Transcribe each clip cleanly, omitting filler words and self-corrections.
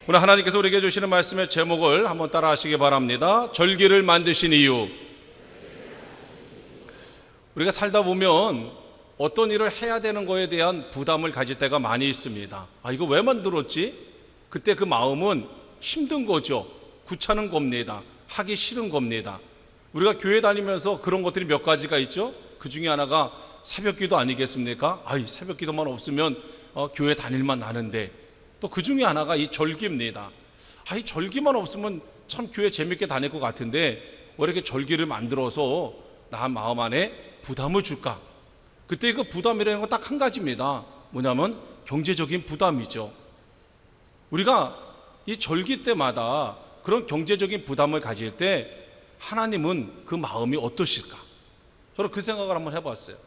오늘 하나님께서 우리에게 주시는 말씀의 제목을 한번 따라 하시기 바랍니다. 절기를 만드신 이유. 우리가 살다 보면 어떤 일을 해야 되는 거에 대한 부담을 가질 때가 많이 있습니다. 이거 왜 만들었지? 그때 그 마음은 힘든 거죠. 귀찮은 겁니다. 하기 싫은 겁니다. 우리가 교회 다니면서 그런 것들이 몇 가지가 있죠. 그 중에 하나가 새벽기도 아니겠습니까? 새벽기도만 없으면 교회 다닐만 나는데, 또 그 중에 하나가 이 절기입니다. 이 절기만 없으면 참 교회 재밌게 다닐 것 같은데 왜 이렇게 절기를 만들어서 나 마음 안에 부담을 줄까? 그때 그 부담이라는 건 딱 한 가지입니다. 뭐냐면 경제적인 부담이죠. 우리가 이 절기 때마다 그런 경제적인 부담을 가질 때 하나님은 그 마음이 어떠실까? 저는 그 생각을 한번 해봤어요.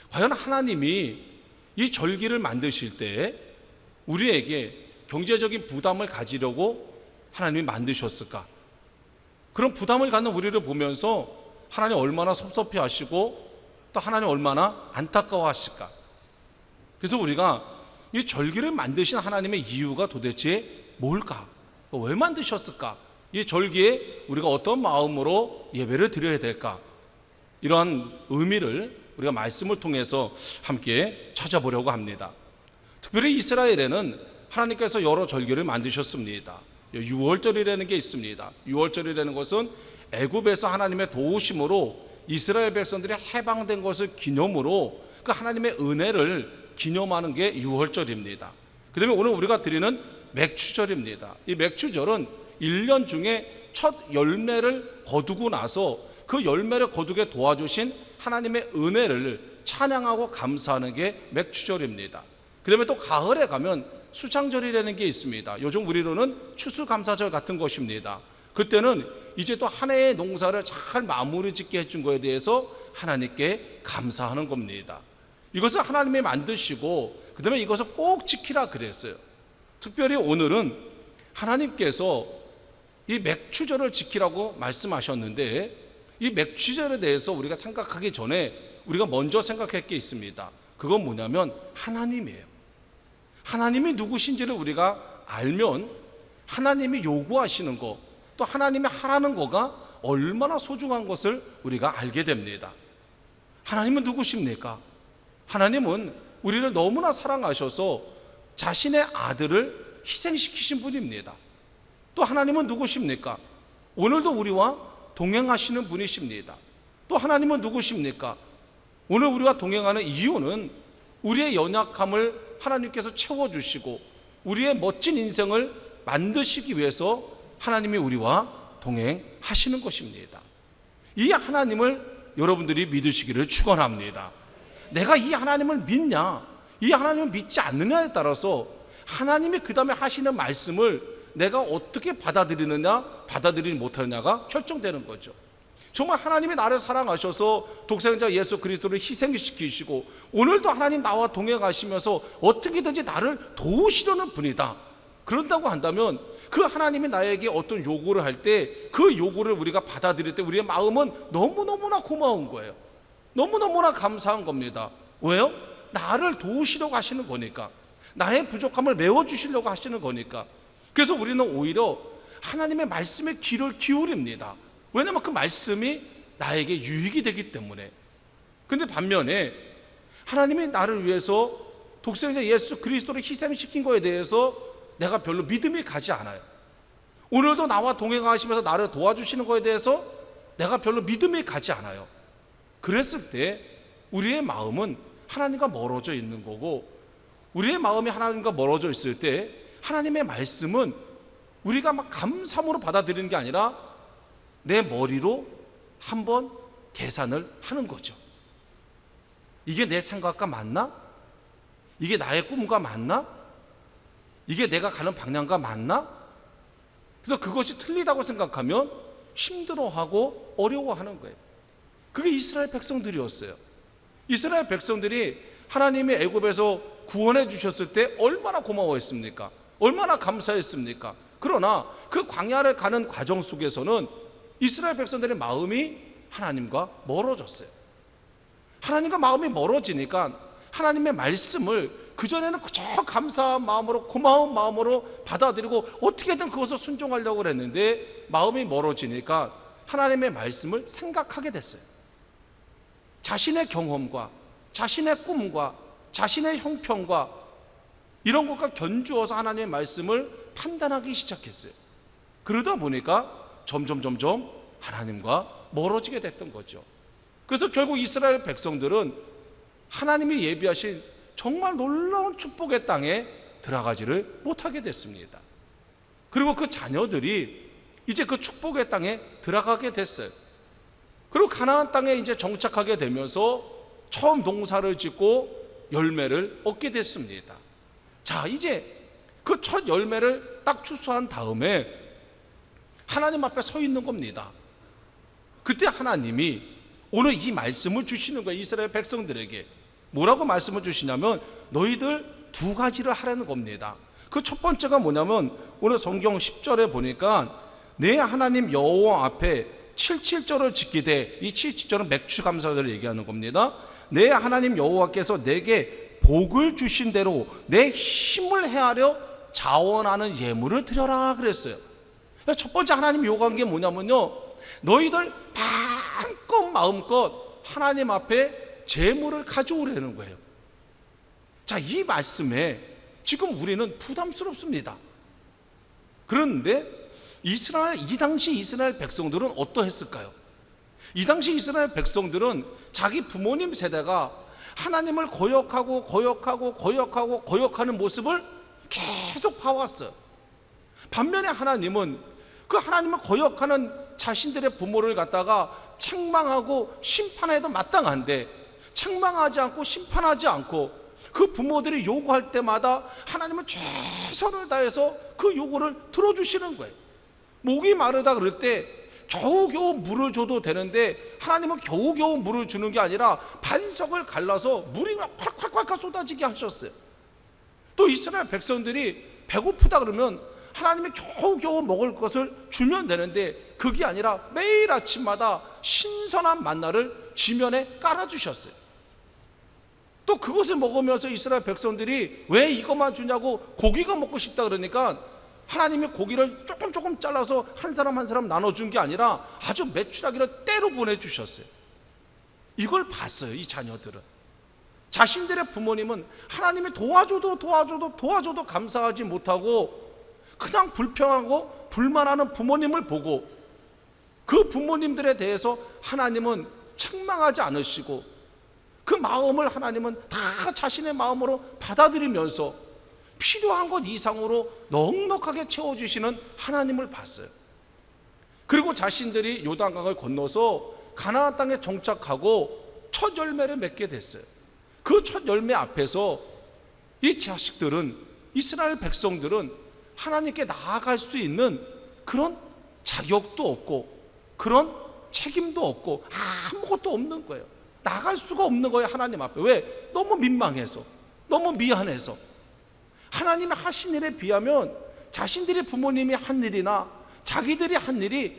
과연 하나님이 이 절기를 만드실 때 우리에게 경제적인 부담을 가지려고 하나님이 만드셨을까? 그런 부담을 갖는 우리를 보면서 하나님 얼마나 섭섭해 하시고 또 하나님 얼마나 안타까워 하실까? 그래서 우리가 이 절기를 만드신 하나님의 이유가 도대체 뭘까? 왜 만드셨을까? 이 절기에 우리가 어떤 마음으로 예배를 드려야 될까? 이러한 의미를 우리가 말씀을 통해서 함께 찾아보려고 합니다. 특별히 이스라엘에는 하나님께서 여러 절기를 만드셨습니다. 유월절이라는 게 있습니다. 유월절이라는 것은 애굽에서 하나님의 도우심으로 이스라엘 백성들이 해방된 것을 기념으로 그 하나님의 은혜를 기념하는 게 유월절입니다. 그 다음에 오늘 우리가 드리는 맥추절입니다. 이 맥추절은 1년 중에 첫 열매를 거두고 나서 그 열매를 거두게 도와주신 하나님의 은혜를 찬양하고 감사하는 게 맥추절입니다. 그 다음에 또 가을에 가면 수창절이라는 게 있습니다. 요즘 우리로는 추수감사절 같은 것입니다. 그때는 이제 또 한 해의 농사를 잘 마무리 짓게 해준 거에 대해서 하나님께 감사하는 겁니다. 이것을 하나님이 만드시고 그 다음에 이것을 꼭 지키라 그랬어요. 특별히 오늘은 하나님께서 이 맥추절을 지키라고 말씀하셨는데, 이 맥추절에 대해서 우리가 생각하기 전에 우리가 먼저 생각할 게 있습니다. 그건 뭐냐면 하나님이에요. 하나님이 누구신지를 우리가 알면 하나님이 요구하시는 거, 또 하나님이 하라는 거가 얼마나 소중한 것을 우리가 알게 됩니다. 하나님은 누구십니까? 하나님은 우리를 너무나 사랑하셔서 자신의 아들을 희생시키신 분입니다. 또 하나님은 누구십니까? 오늘도 우리와 동행하시는 분이십니다. 또 하나님은 누구십니까? 오늘 우리와 동행하는 이유는 우리의 연약함을 하나님께서 채워주시고 우리의 멋진 인생을 만드시기 위해서 하나님이 우리와 동행하시는 것입니다. 이 하나님을 여러분들이 믿으시기를 축원합니다. 내가 이 하나님을 믿냐, 이 하나님을 믿지 않느냐에 따라서 하나님이 그 다음에 하시는 말씀을 내가 어떻게 받아들이느냐 받아들이지 못하느냐가 결정되는 거죠. 정말 하나님이 나를 사랑하셔서 독생자 예수 그리스도를 희생시키시고 오늘도 하나님 나와 동행하시면서 어떻게든지 나를 도우시려는 분이다. 그런다고 한다면 그 하나님이 나에게 어떤 요구를 할 때 그 요구를 우리가 받아들일 때 우리의 마음은 너무너무나 고마운 거예요. 너무너무나 감사한 겁니다. 왜요? 나를 도우시려고 하시는 거니까, 나의 부족함을 메워주시려고 하시는 거니까. 그래서 우리는 오히려 하나님의 말씀에 귀를 기울입니다. 왜냐하면 그 말씀이 나에게 유익이 되기 때문에. 근데 반면에 하나님이 나를 위해서 독생자 예수 그리스도를 희생시킨 거에 대해서 내가 별로 믿음이 가지 않아요. 오늘도 나와 동행하시면서 나를 도와주시는 거에 대해서 내가 별로 믿음이 가지 않아요. 그랬을 때 우리의 마음은 하나님과 멀어져 있는 거고, 우리의 마음이 하나님과 멀어져 있을 때 하나님의 말씀은 우리가 막 감사함으로 받아들이는 게 아니라 내 머리로 한번 계산을 하는 거죠. 이게 내 생각과 맞나? 이게 나의 꿈과 맞나? 이게 내가 가는 방향과 맞나? 그래서 그것이 틀리다고 생각하면 힘들어하고 어려워하는 거예요. 그게 이스라엘 백성들이었어요. 이스라엘 백성들이 하나님이 애굽에서 구원해 주셨을 때 얼마나 고마워했습니까? 얼마나 감사했습니까? 그러나 그 광야를 가는 과정 속에서는 이스라엘 백성들의 마음이 하나님과 멀어졌어요. 하나님과 마음이 멀어지니까 하나님의 말씀을 그전에는 그저 감사한 마음으로, 고마운 마음으로 받아들이고 어떻게든 그것을 순종하려고 그랬는데 마음이 멀어지니까 하나님의 말씀을 생각하게 됐어요. 자신의 경험과 자신의 꿈과 자신의 형편과 이런 것과 견주어서 하나님의 말씀을 판단하기 시작했어요. 그러다 보니까 점점 하나님과 멀어지게 됐던 거죠. 그래서 결국 이스라엘 백성들은 하나님이 예비하신 정말 놀라운 축복의 땅에 들어가지를 못하게 됐습니다. 그리고 그 자녀들이 이제 그 축복의 땅에 들어가게 됐어요. 그리고 가나안 땅에 이제 정착하게 되면서 처음 농사를 짓고 열매를 얻게 됐습니다. 자, 이제 그 첫 열매를 딱 추수한 다음에 하나님 앞에 서 있는 겁니다. 그때 하나님이 오늘 이 말씀을 주시는 거예요. 이스라엘 백성들에게 뭐라고 말씀을 주시냐면 너희들 두 가지를 하라는 겁니다. 그 첫 번째가 뭐냐면 오늘 성경 10절에 보니까 내 하나님 여호와 앞에 77절을 지키되, 이 77절은 맥주 감사절을 얘기하는 겁니다. 내 하나님 여호와께서 내게 복을 주신 대로 내 힘을 헤아려 자원하는 예물을 드려라 그랬어요. 첫 번째 하나님 요구한 게 뭐냐면요, 너희들 마음껏 하나님 앞에 제물을 가져오라는 거예요. 자, 이 말씀에 지금 우리는 부담스럽습니다. 그런데 이 당시 이스라엘 백성들은 어떠했을까요? 이 당시 이스라엘 백성들은 자기 부모님 세대가 하나님을 거역하는 모습을 계속 봐왔어요. 반면에 하나님은 그 하나님을 거역하는 자신들의 부모를 갖다가 책망하고 심판해도 마땅한데 책망하지 않고 심판하지 않고 그 부모들이 요구할 때마다 하나님은 최선을 다해서 그 요구를 들어주시는 거예요. 목이 마르다 그럴 때 겨우겨우 물을 줘도 되는데 하나님은 겨우겨우 물을 주는 게 아니라 반석을 갈라서 물이 막 콸콸콸 쏟아지게 하셨어요. 또 이스라엘 백성들이 배고프다 그러면 하나님이 겨우겨우 먹을 것을 주면 되는데 그게 아니라 매일 아침마다 신선한 만나를 지면에 깔아주셨어요. 또 그것을 먹으면서 이스라엘 백성들이 왜 이것만 주냐고 고기가 먹고 싶다 그러니까 하나님이 고기를 조금 잘라서 한 사람 한 사람 나눠준 게 아니라 아주 메추라기를 때로 보내주셨어요. 이걸 봤어요. 이 자녀들은 자신들의 부모님은 하나님이 도와줘도 감사하지 못하고 그냥 불평하고 불만하는 부모님을 보고 그 부모님들에 대해서 하나님은 책망하지 않으시고 그 마음을 하나님은 다 자신의 마음으로 받아들이면서 필요한 것 이상으로 넉넉하게 채워주시는 하나님을 봤어요. 그리고 자신들이 요단강을 건너서 가나안 땅에 정착하고 첫 열매를 맺게 됐어요. 그 첫 열매 앞에서 이 자식들은, 이스라엘 백성들은 하나님께 나아갈 수 있는 그런 자격도 없고 그런 책임도 없고 아무것도 없는 거예요. 나갈 수가 없는 거예요. 하나님 앞에. 왜? 너무 민망해서, 너무 미안해서. 하나님이 하신 일에 비하면 자신들의 부모님이 한 일이나 자기들이 한 일이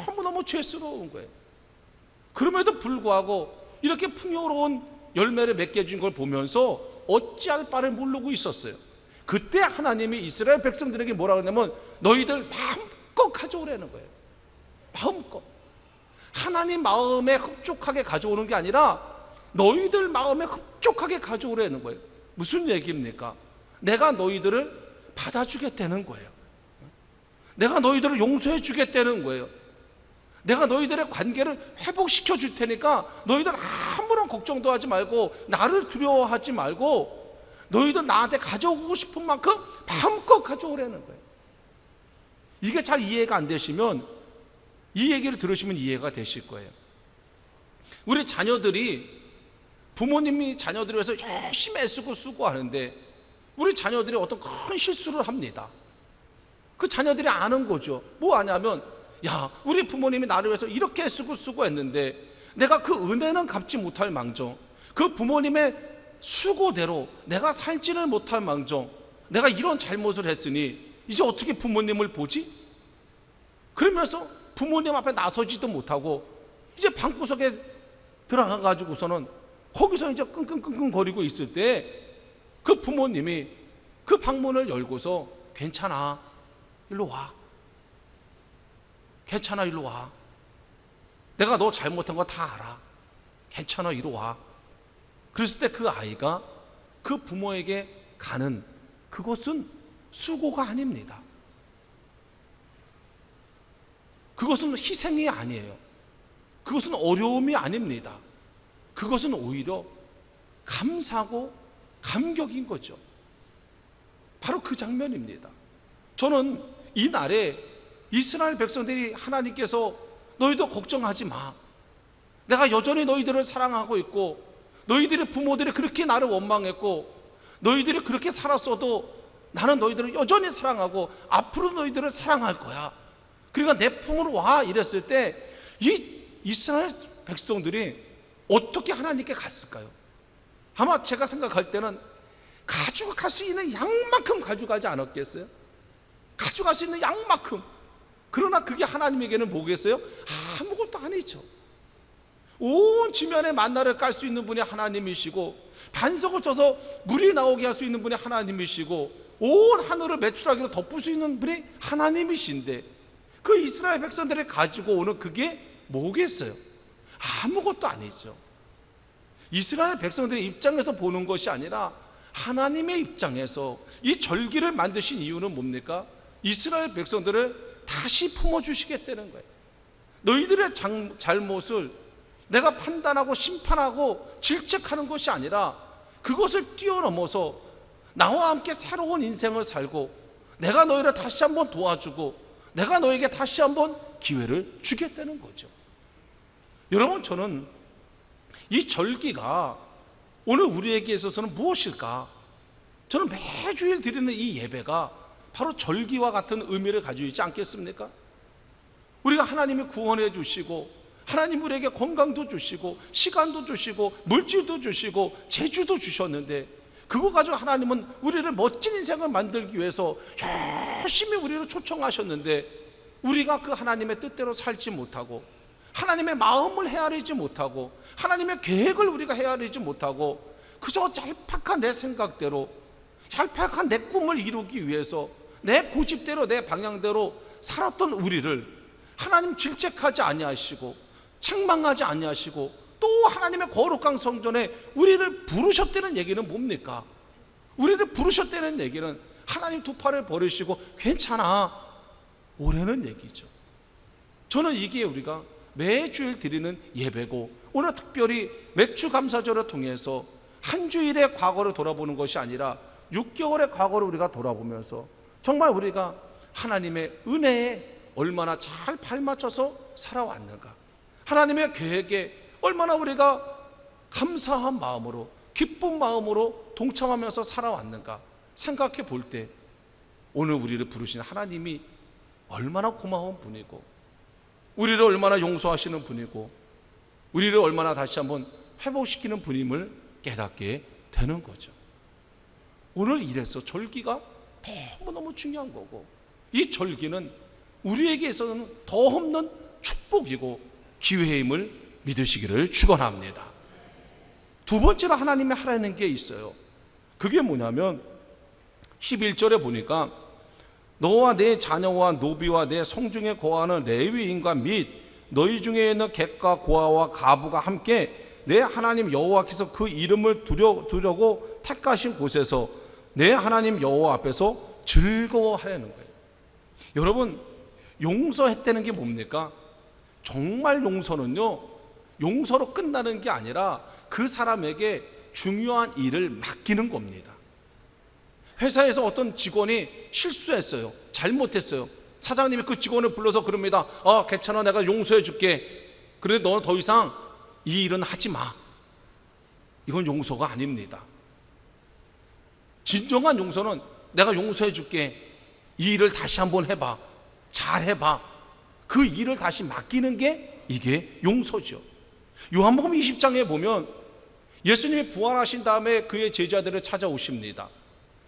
너무너무 죄스러운 거예요. 그럼에도 불구하고 이렇게 풍요로운 열매를 맺게 준 걸 보면서 어찌할 바를 모르고 있었어요. 그때 하나님이 이스라엘 백성들에게 뭐라 그러냐면 너희들 마음껏 가져오라는 거예요. 마음껏. 하나님 마음에 흡족하게 가져오는 게 아니라 너희들 마음에 흡족하게 가져오라는 거예요. 무슨 얘기입니까? 내가 너희들을 받아주겠다는 거예요. 내가 너희들을 용서해 주겠다는 거예요. 내가 너희들의 관계를 회복시켜 줄 테니까 너희들 아무런 걱정도 하지 말고 나를 두려워하지 말고 너희들 나한테 가져오고 싶은 만큼 마음껏 가져오라는 거예요. 이게 잘 이해가 안 되시면 이 얘기를 들으시면 이해가 되실 거예요. 우리 자녀들이 부모님이 자녀들을 위해서 열심히 애쓰고 수고하는데 우리 자녀들이 어떤 큰 실수를 합니다. 그 자녀들이 아는 거죠. 뭐 아냐면 야, 우리 부모님이 나를 위해서 이렇게 애쓰고 수고했는데 내가 그 은혜는 갚지 못할 망정, 그 부모님의 수고대로 내가 살지를 못할 망정, 내가 이런 잘못을 했으니 이제 어떻게 부모님을 보지? 그러면서 부모님 앞에 나서지도 못하고 이제 방구석에 들어가 가지고서는 거기서 이제 끙끙끙끙 거리고 있을 때 그 부모님이 그 방문을 열고서 괜찮아, 일로 와. 괜찮아, 일로 와. 내가 너 잘못한 거 다 알아. 괜찮아, 이리 와. 그랬을 때 그 아이가 그 부모에게 가는 그것은 수고가 아닙니다. 그것은 희생이 아니에요. 그것은 어려움이 아닙니다. 그것은 오히려 감사하고 감격인 거죠. 바로 그 장면입니다. 저는 이 날에 이스라엘 백성들이 하나님께서 너희도 걱정하지 마. 내가 여전히 너희들을 사랑하고 있고, 너희들의 부모들이 그렇게 나를 원망했고, 너희들이 그렇게 살았어도 나는 너희들을 여전히 사랑하고 앞으로 너희들을 사랑할 거야. 그러니까 내 품으로 와. 이랬을 때 이 이스라엘 백성들이 어떻게 하나님께 갔을까요? 아마 제가 생각할 때는 가져갈 수 있는 양만큼 가져가지 않았겠어요? 가져갈 수 있는 양만큼. 그러나 그게 하나님에게는 뭐겠어요? 아무것도 아니죠. 온 지면에 만나를 깔 수 있는 분이 하나님이시고, 반석을 쳐서 물이 나오게 할 수 있는 분이 하나님이시고, 온 하늘을 메추라기로 덮을 수 있는 분이 하나님이신데, 그 이스라엘 백성들이 가지고 오는 그게 뭐겠어요? 아무것도 아니죠. 이스라엘 백성들의 입장에서 보는 것이 아니라 하나님의 입장에서 이 절기를 만드신 이유는 뭡니까? 이스라엘 백성들을 다시 품어주시겠다는 거예요. 너희들의 잘못을 내가 판단하고 심판하고 질책하는 것이 아니라 그것을 뛰어넘어서 나와 함께 새로운 인생을 살고, 내가 너희를 다시 한번 도와주고, 내가 너에게 다시 한번 기회를 주겠다는 거죠. 여러분, 저는 이 절기가 오늘 우리에게 있어서는 무엇일까? 저는 매주일 드리는 이 예배가 바로 절기와 같은 의미를 가지고 있지 않겠습니까? 우리가 하나님이 구원해 주시고, 하나님 우리에게 건강도 주시고, 시간도 주시고, 물질도 주시고, 재주도 주셨는데, 그거 가지고 하나님은 우리를 멋진 인생을 만들기 위해서 열심히 우리를 초청하셨는데, 우리가 그 하나님의 뜻대로 살지 못하고, 하나님의 마음을 헤아리지 못하고, 하나님의 계획을 우리가 헤아리지 못하고, 그저 얄팍한 내 생각대로, 얄팍한 내 꿈을 이루기 위해서 내 고집대로, 내 방향대로 살았던 우리를 하나님 질책하지 아니하시고, 책망하지 아니하시고, 또 하나님의 거룩한 성전에 우리를 부르셨다는 얘기는 뭡니까? 우리를 부르셨다는 얘기는 하나님 두 팔을 버리시고 괜찮아 오라는 얘기죠. 저는 이게 우리가 매주일 드리는 예배고, 오늘 특별히 맥주 감사절을 통해서 한 주일의 과거를 돌아보는 것이 아니라 6개월의 과거를 우리가 돌아보면서 정말 우리가 하나님의 은혜에 얼마나 잘 발맞춰서 살아왔는가, 하나님의 계획에 얼마나 우리가 감사한 마음으로, 기쁜 마음으로 동참하면서 살아왔는가 생각해 볼 때, 오늘 우리를 부르신 하나님이 얼마나 고마운 분이고, 우리를 얼마나 용서하시는 분이고, 우리를 얼마나 다시 한번 회복시키는 분임을 깨닫게 되는 거죠. 오늘 이래서 절기가 너무너무 중요한 거고, 이 절기는 우리에게 있어서는 더 없는 축복이고 기회임을 믿으시기를 축원합니다. 두 번째로 하나님이 하라는 게 있어요. 그게 뭐냐면 11절에 보니까 너와 내 자녀와 노비와 내 성중에 거하는 레위인과 및 너희 중에 있는 객과 고아와 가부가 함께 내 하나님 여호와께서 그 이름을 두려고 택하신 곳에서 내 하나님 여호와 앞에서 즐거워하라는 거예요. 여러분, 용서했다는 게 뭡니까? 정말 용서는요, 용서로 끝나는 게 아니라 그 사람에게 중요한 일을 맡기는 겁니다. 회사에서 어떤 직원이 실수했어요. 잘못했어요. 사장님이 그 직원을 불러서 그럽니다. 괜찮아, 내가 용서해 줄게. 그런데 너는 더 이상 이 일은 하지 마. 이건 용서가 아닙니다. 진정한 용서는 내가 용서해 줄게. 이 일을 다시 한번 해봐. 잘 해봐. 그 일을 다시 맡기는 게 이게 용서죠. 요한복음 20장에 보면 예수님이 부활하신 다음에 그의 제자들을 찾아오십니다.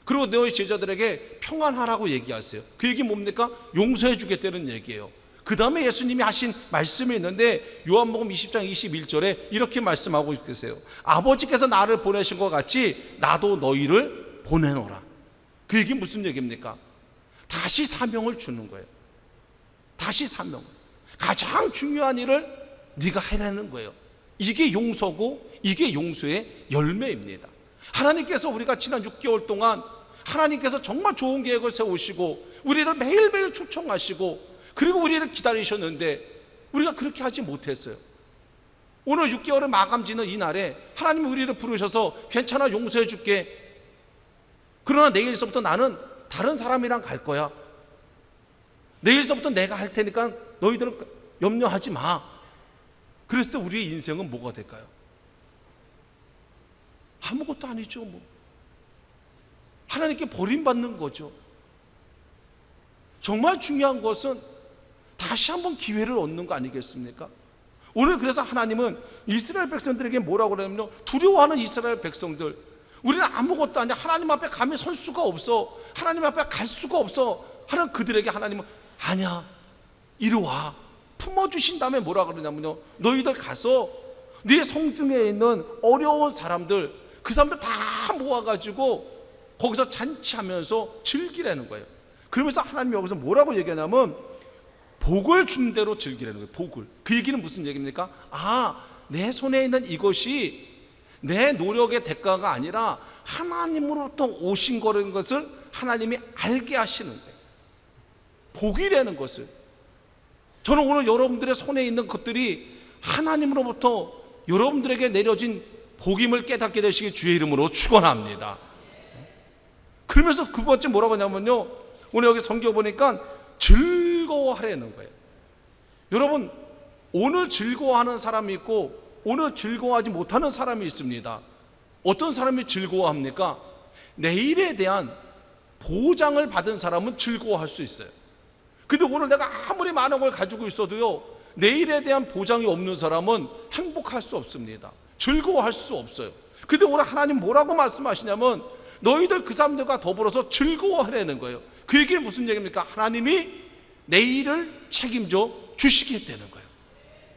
그리고 너희 제자들에게 평안하라고 얘기하세요. 그 얘기 뭡니까? 용서해 주겠다는 얘기예요. 그 다음에 예수님이 하신 말씀이 있는데 요한복음 20장 21절에 이렇게 말씀하고 계세요. 아버지께서 나를 보내신 것 같이 나도 너희를 보내노라. 그 얘기 무슨 얘기입니까? 다시 사명을 주는 거예요. 다시 사명. 가장 중요한 일을 네가 해내는 거예요. 이게 용서고 이게 용서의 열매입니다. 하나님께서 우리가 지난 6개월 동안 하나님께서 정말 좋은 계획을 세우시고 우리를 매일매일 초청하시고 그리고 우리를 기다리셨는데 우리가 그렇게 하지 못했어요. 오늘 6개월을 마감지는 이 날에 하나님이 우리를 부르셔서 괜찮아, 용서해 줄게. 그러나 내일서부터 나는 다른 사람이랑 갈 거야. 내일서부터 내가 할 테니까 너희들은 염려하지 마. 그랬을 때 우리의 인생은 뭐가 될까요? 아무것도 아니죠. 뭐 하나님께 버림받는 거죠. 정말 중요한 것은 다시 한번 기회를 얻는 거 아니겠습니까? 오늘 그래서 하나님은 이스라엘 백성들에게 뭐라고 그러냐면요, 두려워하는 이스라엘 백성들, 우리는 아무것도 아니야, 하나님 앞에 감히 설 수가 없어, 하나님 앞에 갈 수가 없어 하는 그들에게 하나님은 아니야, 이리 와, 품어주신 다음에 뭐라 그러냐면요, 너희들 가서 네 성중에 있는 어려운 사람들, 그 사람들 다 모아가지고 거기서 잔치하면서 즐기라는 거예요. 그러면서 하나님이 여기서 뭐라고 얘기하냐면 복을 준 대로 즐기라는 거예요. 복을. 그 얘기는 무슨 얘기입니까? 아, 내 손에 있는 이것이 내 노력의 대가가 아니라 하나님으로부터 오신 거라는 것을 하나님이 알게 하시는 거예요. 복이라는 것을. 저는 오늘 여러분들의 손에 있는 것들이 하나님으로부터 여러분들에게 내려진 복임을 깨닫게 되시길 주의 이름으로 축원합니다. 그러면서 그 번째 뭐라고 하냐면요, 오늘 여기 성경 보니까 즐거워하라는 거예요. 여러분, 오늘 즐거워하는 사람이 있고 오늘 즐거워하지 못하는 사람이 있습니다. 어떤 사람이 즐거워합니까? 내일에 대한 보장을 받은 사람은 즐거워할 수 있어요. 근데 오늘 내가 아무리 많은 걸 가지고 있어도요, 내일에 대한 보장이 없는 사람은 행복할 수 없습니다. 즐거워할 수 없어요. 근데 오늘 하나님 뭐라고 말씀하시냐면 너희들 그 사람들과 더불어서 즐거워하라는 거예요. 그 얘기는 무슨 얘기입니까? 하나님이 내일을 책임져 주시겠다는 거예요.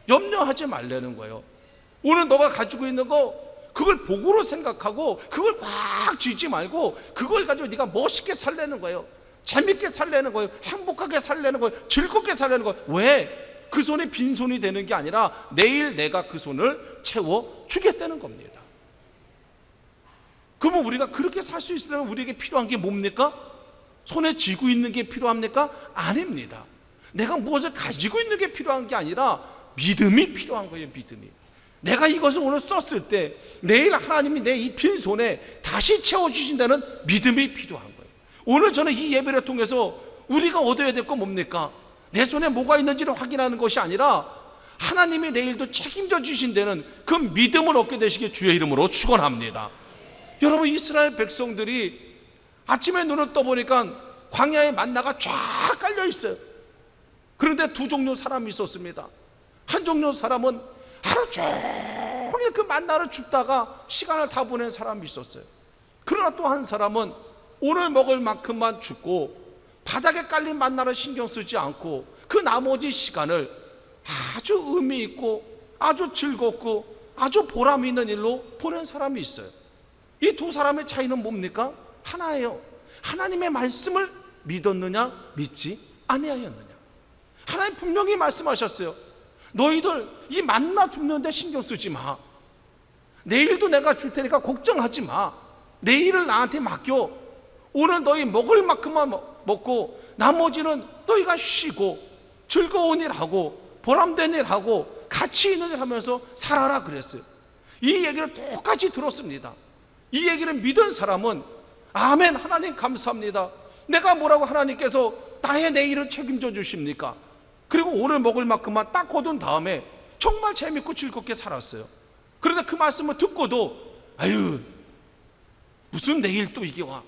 염려하지 말라는 거예요. 오늘 너가 가지고 있는 거 그걸 복으로 생각하고 그걸 꽉 쥐지 말고 그걸 가지고 네가 멋있게 살라는 거예요. 재밌게 살라는 거예요. 행복하게 살라는 거예요. 즐겁게 살라는 거예요. 왜? 그 손이 빈손이 되는 게 아니라 내일 내가 그 손을 채워 주겠다는 겁니다. 그러면 우리가 그렇게 살 수 있으려면 우리에게 필요한 게 뭡니까? 손에 쥐고 있는 게 필요합니까? 아닙니다. 내가 무엇을 가지고 있는 게 필요한 게 아니라 믿음이 필요한 거예요. 믿음이. 내가 이것을 오늘 썼을 때 내일 하나님이 내 이 빈손에 다시 채워주신다는 믿음이 필요한 거예요. 오늘 저는 이 예배를 통해서 우리가 얻어야 될 건 뭡니까? 내 손에 뭐가 있는지를 확인하는 것이 아니라 하나님이 내일도 책임져 주신다는 그 믿음을 얻게 되시길 주의 이름으로 축원합니다. 여러분, 이스라엘 백성들이 아침에 눈을 떠보니까 광야에 만나가 쫙 깔려 있어요. 그런데 두 종류 사람이 있었습니다. 한 종류 사람은 하루 종일 그 만나를 줍다가 시간을 다 보낸 사람이 있었어요. 그러나 또 한 사람은 오늘 먹을 만큼만 줍고 바닥에 깔린 만나를 신경 쓰지 않고 그 나머지 시간을 아주 의미 있고 아주 즐겁고 아주 보람 있는 일로 보낸 사람이 있어요. 이 두 사람의 차이는 뭡니까? 하나예요. 하나님의 말씀을 믿었느냐 믿지 아니하였느냐. 하나님 분명히 말씀하셨어요. 너희들 이 만나 줍는데 신경 쓰지 마. 내일도 내가 줄 테니까 걱정하지 마. 내일을 나한테 맡겨. 오늘 너희 먹을 만큼만 먹고 나머지는 너희가 쉬고 즐거운 일 하고 보람된 일 하고 가치 있는 일 하면서 살아라 그랬어요. 이 얘기를 똑같이 들었습니다. 이 얘기를 믿은 사람은 아멘, 하나님 감사합니다. 내가 뭐라고 하나님께서 나의 내일을 책임져 주십니까? 그리고 오늘 먹을 만큼만 딱 거둔 다음에 정말 재밌고 즐겁게 살았어요. 그런데 그 말씀을 듣고도 아유, 무슨 내일 또 이게 와,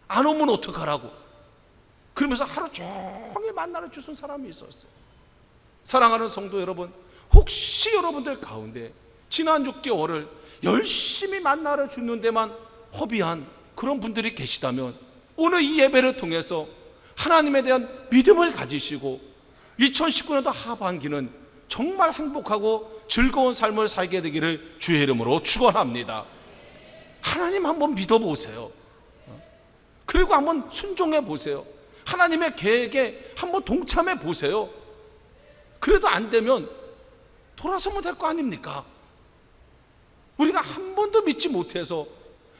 안 오면 어떡하라고 그러면서 하루 종일 만나를 주신 사람이 있었어요. 사랑하는 성도 여러분, 혹시 여러분들 가운데 지난 6개월을 열심히 만나를 주는 데만 허비한 그런 분들이 계시다면 오늘 이 예배를 통해서 하나님에 대한 믿음을 가지시고 2019년도 하반기는 정말 행복하고 즐거운 삶을 살게 되기를 주의 이름으로 축원합니다. 하나님 한번 믿어보세요. 그리고 한번 순종해 보세요. 하나님의 계획에 한번 동참해 보세요. 그래도 안 되면 돌아서면 될 거 아닙니까? 우리가 한 번도 믿지 못해서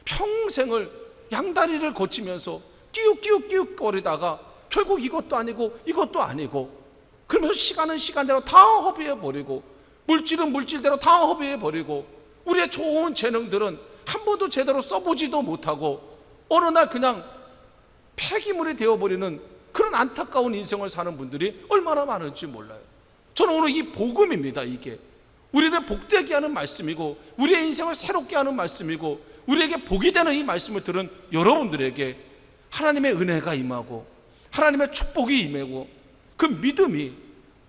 평생을 양다리를 거치면서 끼욱끼욱끼욱 거리다가 결국 이것도 아니고 이것도 아니고, 그러면서 시간은 시간대로 다 허비해버리고, 물질은 물질대로 다 허비해버리고, 우리의 좋은 재능들은 한 번도 제대로 써보지도 못하고 어느 날 그냥 폐기물이 되어버리는 그런 안타까운 인생을 사는 분들이 얼마나 많은지 몰라요. 저는 오늘 이 복음입니다. 이게 우리를 복되게 하는 말씀이고, 우리의 인생을 새롭게 하는 말씀이고, 우리에게 복이 되는 이 말씀을 들은 여러분들에게 하나님의 은혜가 임하고 하나님의 축복이 임하고 그 믿음이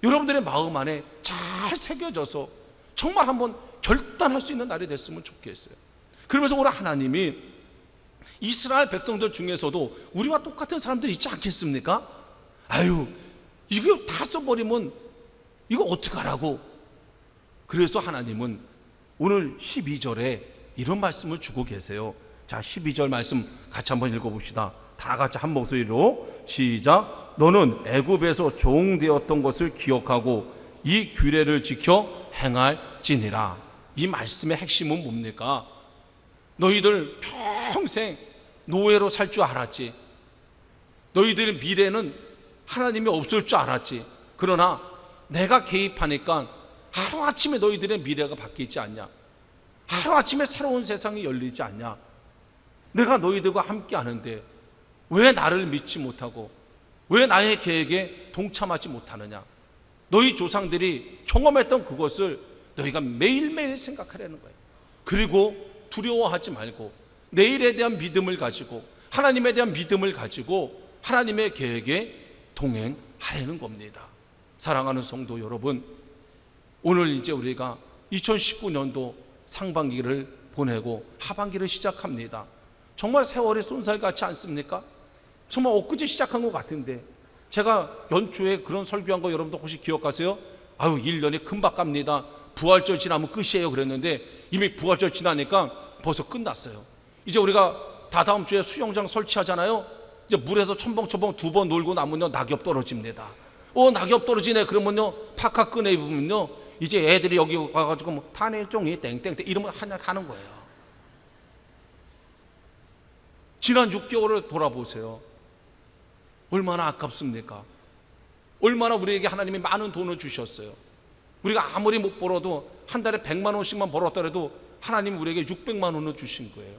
여러분들의 마음 안에 잘 새겨져서 정말 한번 결단할 수 있는 날이 됐으면 좋겠어요. 그러면서 오늘 하나님이 이스라엘 백성들 중에서도 우리와 똑같은 사람들이 있지 않겠습니까? 아유, 이거 다 써버리면 이거 어떡하라고. 그래서 하나님은 오늘 12절에 이런 말씀을 주고 계세요. 자, 12절 말씀 같이 한번 읽어봅시다. 다 같이 한 목소리로 시작. 너는 애굽에서 종되었던 것을 기억하고 이 규례를 지켜 행할지니라. 이 말씀의 핵심은 뭡니까? 너희들 평생 노예로 살 줄 알았지. 너희들의 미래는 하나님이 없을 줄 알았지. 그러나 내가 개입하니까 하루아침에 너희들의 미래가 바뀌지 않냐? 하루아침에 새로운 세상이 열리지 않냐? 내가 너희들과 함께 하는데 왜 나를 믿지 못하고 왜 나의 계획에 동참하지 못하느냐? 너희 조상들이 경험했던 그것을 너희가 매일매일 생각하라는 거예요. 그리고 두려워하지 말고 내일에 대한 믿음을 가지고 하나님에 대한 믿음을 가지고 하나님의 계획에 동행하려는 겁니다. 사랑하는 성도 여러분, 오늘 이제 우리가 2019년도 상반기를 보내고 하반기를 시작합니다. 정말 세월이 쏜살 같지 않습니까? 정말 엊그제 시작한 것 같은데, 제가 연초에 그런 설교한 거 여러분도 혹시 기억하세요? 아유, 1년이 금방 갑니다. 부활절 지나면 끝이에요 그랬는데 이미 부활절 지나니까 벌써 끝났어요. 이제 우리가 다다음 주에 수영장 설치하잖아요. 이제 물에서 첨벙첨벙 2번 놀고 나면요 낙엽 떨어집니다. 낙엽 떨어지네 그러면요 파카 꺼내 입으면요 이제 애들이 여기 와가지고 뭐 탄일종이 땡땡땡 이러면 하는 거예요. 지난 6개월을 돌아보세요. 얼마나 아깝습니까? 얼마나 우리에게 하나님이 많은 돈을 주셨어요. 우리가 아무리 못 벌어도 한 달에 100만 원씩만 벌었더라도 하나님 우리에게 600만 원을 주신 거예요.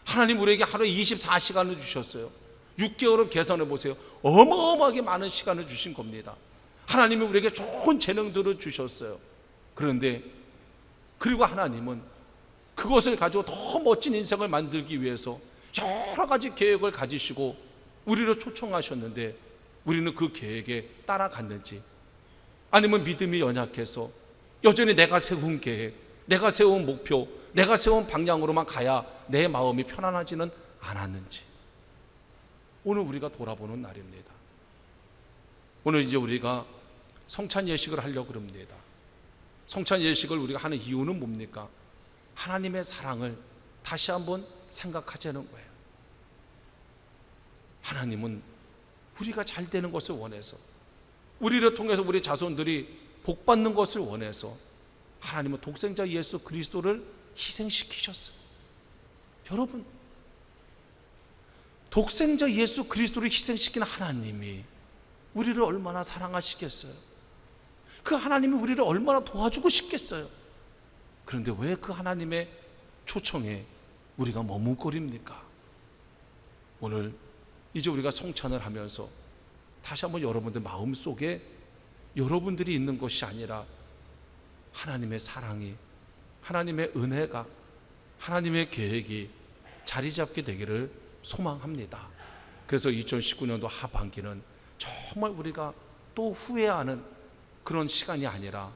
하나님 우리에게 하루에 24시간을 주셨어요. 6개월을 계산해 보세요. 어마어마하게 많은 시간을 주신 겁니다. 하나님이 우리에게 좋은 재능들을 주셨어요. 그런데 그리고 하나님은 그것을 가지고 더 멋진 인생을 만들기 위해서 여러 가지 계획을 가지시고 우리를 초청하셨는데 우리는 그 계획에 따라갔는지, 아니면 믿음이 연약해서 여전히 내가 세운 계획, 내가 세운 목표, 내가 세운 방향으로만 가야 내 마음이 편안하지는 않았는지, 오늘 우리가 돌아보는 날입니다. 오늘 이제 우리가 성찬 예식을 하려고 합니다. 성찬 예식을 우리가 하는 이유는 뭡니까? 하나님의 사랑을 다시 한번 생각하자는 거예요. 하나님은 우리가 잘 되는 것을 원해서, 우리를 통해서 우리 자손들이 복받는 것을 원해서 하나님은 독생자 예수 그리스도를 희생시키셨어요. 여러분, 독생자 예수 그리스도를 희생시킨 하나님이 우리를 얼마나 사랑하시겠어요? 그 하나님이 우리를 얼마나 도와주고 싶겠어요? 그런데 왜 그 하나님의 초청에 우리가 머뭇거립니까? 오늘 이제 우리가 성찬을 하면서 다시 한번 여러분들 마음속에 여러분들이 있는 것이 아니라 하나님의 사랑이, 하나님의 은혜가, 하나님의 계획이 자리 잡게 되기를 소망합니다. 그래서 2019년도 하반기는 정말 우리가 또 후회하는 그런 시간이 아니라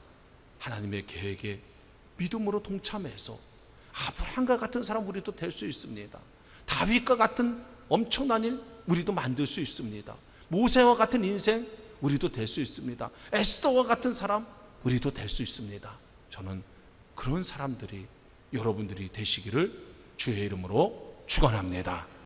하나님의 계획에 믿음으로 동참해서 아브라함과 같은 사람 우리도 될 수 있습니다. 다윗과 같은 엄청난 일 우리도 만들 수 있습니다. 모세와 같은 인생 우리도 될 수 있습니다. 에스더와 같은 사람 우리도 될 수 있습니다. 저는 그런 사람들이 여러분들이 되시기를 주의 이름으로 축원합니다.